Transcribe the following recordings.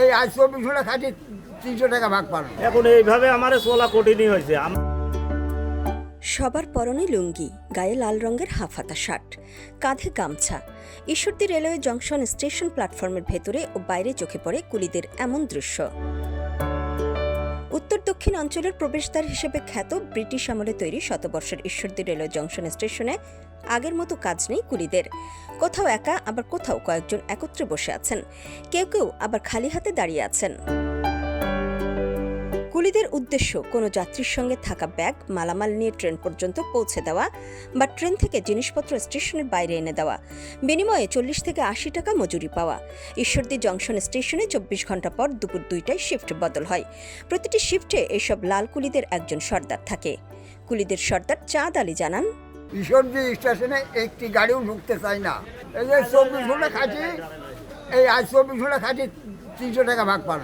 এই আজ 24 খাটি 300 টাকা ভাগ পান। এখন এইভাবে আমার চলা কঠিনই হয়েছে। সবার পরনে লুঙ্গি, গায়ে লাল রঙের হাফহাতা শার্ট, কাঁধে গামছা। ঈশ্বরদী রেলওয়ে জংশন স্টেশন প্ল্যাটফর্মের ভেতরে ও বাইরে চোখে পড়ে কুলিদের এমন দৃশ্য। উত্তর দক্ষিণ অঞ্চলের প্রবেশদ্বার হিসেবে খ্যাত ব্রিটিশ আমলে তৈরি শতবর্ষের ঈশ্বরদী রেলওয়ে জংশন স্টেশনে আগের মতো কাজ নেই কুলিদের। কোথাও একা, আবার কোথাও কয়েকজন একত্রে বসে আছেন, কেউ কেউ আবার খালি হাতে দাঁড়িয়ে আছেন। কুলিদের উদ্দেশ্য কোনো যাত্রীর সঙ্গে থাকা ব্যাগ, মালামাল নিয়ে ট্রেন পর্যন্ত পৌঁছে দেওয়া বা ট্রেন থেকে জিনিসপত্র স্টেশনের বাইরে এনে দেওয়া, বিনিময়ে 40 থেকে 80 টাকা মজুরি পাওয়া। ঈশ্বরদী জংশন স্টেশনে 24 ঘন্টা পর দুপুর 2টায় শিফট বদল হয়। প্রতিটি শিফটে এইসব লাল কুলিদের একজন সর্দার থাকে। কুলিদের সর্দার চাঁদ আলী জানান, ঈশ্বরদী স্টেশনে একটি গাড়িও ঢুকতে চায় না। এই যে 24 ঘন্টা খাটি, এই আজ 24 খাটি 300 টাকা ভাগ পান।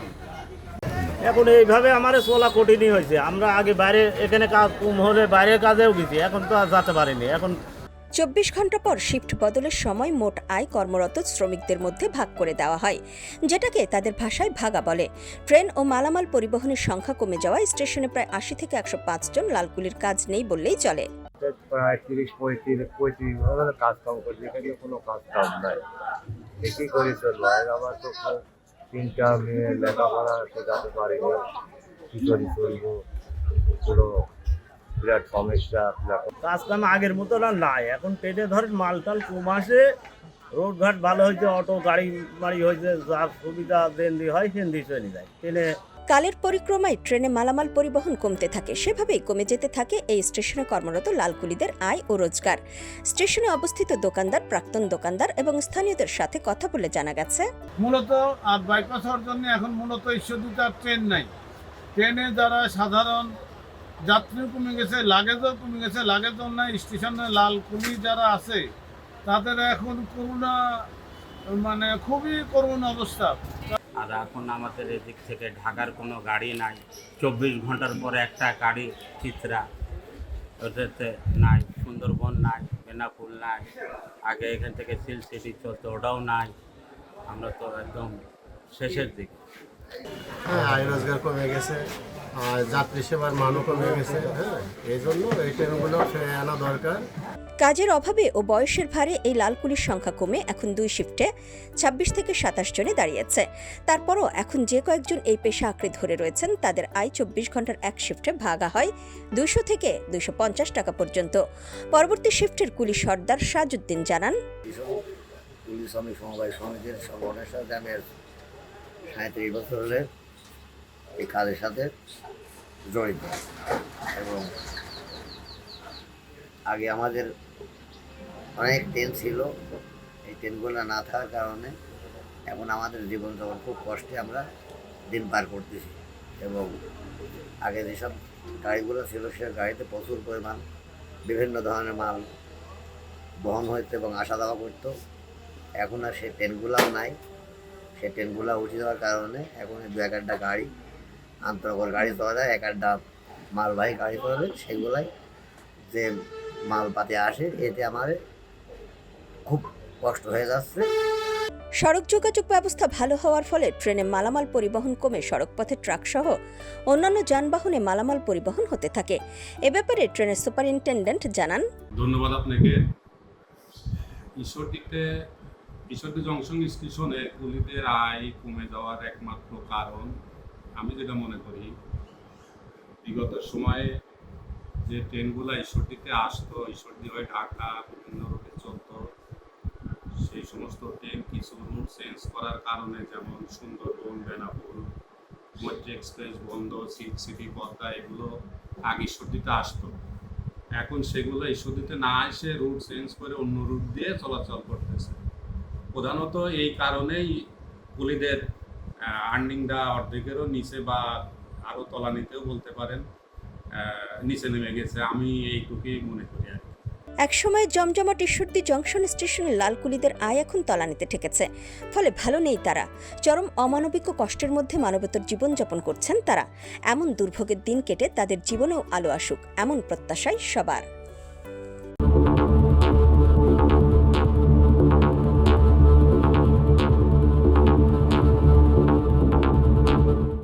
এখন এইভাবে আমার চলা কঠিনই হয়েছে। আমরা আগে বাইরে এখানে কাজ কম হলে বাইরের কাজেও গেছি, এখন তো আর যেতে পারিনি। এখন 24 ঘন্টা পর শিফট বদলের সময় মোট আয় কর্মরত শ্রমিকদের মধ্যে ভাগ করে দেওয়া হয়, যেটাকে তাদের ভাষায় ভাগা বলে। ট্রেন ও মালামাল পরিবহনের সংখ্যা কমে যাওয়ায় স্টেশনে প্রায় 80 থেকে 105 জন লালকুলির কাজ নেই বললেই চলে। প্রায় 30-35 ধরনের কাজ কাম করছি, এখানে কোনো কাজ কাম নাই। কি করে চলবো? আমার তো 3টা মেয়ে লেখাপড়া শেখাতে পারিনি, কি করে চলবো? পুরো বিরাট সমস্যা। কাজ কাম আগের মতো আর নাই। এখন ট্রেনে ধরেন মালটাল কম আসে, রোডঘাট ভালো হয়েছে, অটো গাড়ি মাড়ি হয়েছে, যার সুবিধা দেনদি হয় সেন্দি চলে যায় ট্রেনে। কালের পরিক্রমায় ট্রেনে মালামাল পরিবহন কমতে থাকে, সেভাবেই কমে যেতে থাকে এই স্টেশনে কর্মরত লালকুলিদের আয় ও রোজগার। স্টেশনে অবস্থিত দোকানদার, প্রাক্তন দোকানদার এবং স্থানীয়দের সাথে কথা বলে জানা গেছে, মূলত আর বাইপাস হওয়ার জন্য এখন মূলত ঈশ্বরদীতে আর ট্রেন নাই। ট্রেনে যারা সাধারণ যাত্রীও কমে গেছে, লাগেজও কমে গেছে, লাগেজও নাই। স্টেশনে লাল কুলি যারা আছে তাদের এখন করুণা, মানে খুবই করুণ অবস্থা। আর এখন আমাদের এদিক থেকে ঢাকার কোনো গাড়ি নাই। 24 ঘন্টার পরে একটা গাড়ি চিত্রা ওটাতে নাই, সুন্দরবন নাই, বেনাপুল নাই। আগে এখান থেকে সিল সিটি চলতো, ওটাও নাই। আমরা তো একদম শেষের দিকে। হ্যাঁ, আয় রোজগার কমে গেছে, আর যাত্রী সেবার মানও কমে গেছে। হ্যাঁ, এই জন্য এই ট্রেনগুলো ফিরে আনা দরকার। কাজের অভাবে ও বয়সের ভারে এই লালকুলির সংখ্যা কমে এখন 2 শিফটে 26 থেকে 27 জনে দাঁড়িয়েছে। তারপরও এখন যে কয়েকজন এই পেশা আঁকড়ে ধরে রয়েছেন, তাদের আয় 24 ঘন্টার এক শিফটে ভাগা হয় 200 থেকে 250 টাকা পর্যন্ত। পরবর্তী শিফটের কুলি সর্দার সাজউদ্দিন জানান, পুলিশ শ্রমিক সমবায় সমিতির সংগঠনের সাথে আমি 37 বছর হলে এই কাজের সাথে জড়িত। এবং আগে আমাদের অনেক ট্রেন ছিল, এই ট্রেনগুলো না থাকার কারণে এখন আমাদের জীবনযাপন খুব কষ্টে আমরা দিন পার করতেছি। এবং আগে যেসব গাড়িগুলো ছিল সে গাড়িতে প্রচুর পরিমাণ বিভিন্ন ধরনের মাল বহন হইতো এবং আসা যাওয়া করতো। এখন আর সেই ট্রেনগুলোও নাই। সেই ট্রেনগুলো উঠে যাওয়ার কারণে এখন 2-1টা গাড়ি আন্তনগর গাড়ি চলা যায়, 1-1টা মালবাহী গাড়ি চলে, সেগুলাই যে মালপাতি আসে, এতে আমাদের খুব কষ্ট হয়ে যাচ্ছে। সড়ক যোগাযোগ ব্যবস্থা ভালো হওয়ার ফলে ট্রেনে মালামাল পরিবহন কমে সড়কপথে ট্রাক সহ অন্যান্য যানবাহনে মালামাল পরিবহন হতে থাকে। এ ব্যাপারে ট্রেনের সুপারিনটেন্ডেন্ট জানান, ধন্যবাদ আপনাকে। ঈশ্বরদী জংশন স্টেশনে কুলিদের আয় কমে যাওয়ার একমাত্র কারণ আমি যেটা মনে করি, বিগত সময়ে যে ট্রেনগুলো ঈশ্বরদীতে আসতো, ঈশ্বরদী হয়ে ঢাকা বিভিন্ন রুটে চলতো, সেই সমস্ত ট্রেন কিছু রুট চেঞ্জ করার কারণে, যেমন সুন্দরবন, বেনাপুল, মৈত্রী এক্সপ্রেস বন্ধ, সিল্ক সিটি, পদ্মা, এগুলো আগে ঈশ্বরদীতে আসতো। এখন সেগুলো ঈশ্বরদীতে না এসে রুট চেঞ্জ করে অন্য রুট দিয়ে চলাচল করতেছে। প্রধানত এই কারণেই কুলিদের আর্নিংটা অর্ধেকেরও নিচে বা আরও তলানিতেও বলতে পারেন নিচে নেমে গেছে। আমি এইটুকুই মনে করি আর কি। একসময় জমজমাট ঈশ্বরদী জংশন স্টেশনের লালকুলিদের আয় এখন তলানিতে ঠেকেছে, ফলে ভালো নেই তারা। চরম অমানবিক ও কষ্টের মধ্যে মানবতার জীবনযাপন করছেন তারা। এমন দুর্ভোগের দিন কেটে তাদের জীবনেও আলো আসুক, এমন প্রত্যাশাই সবার।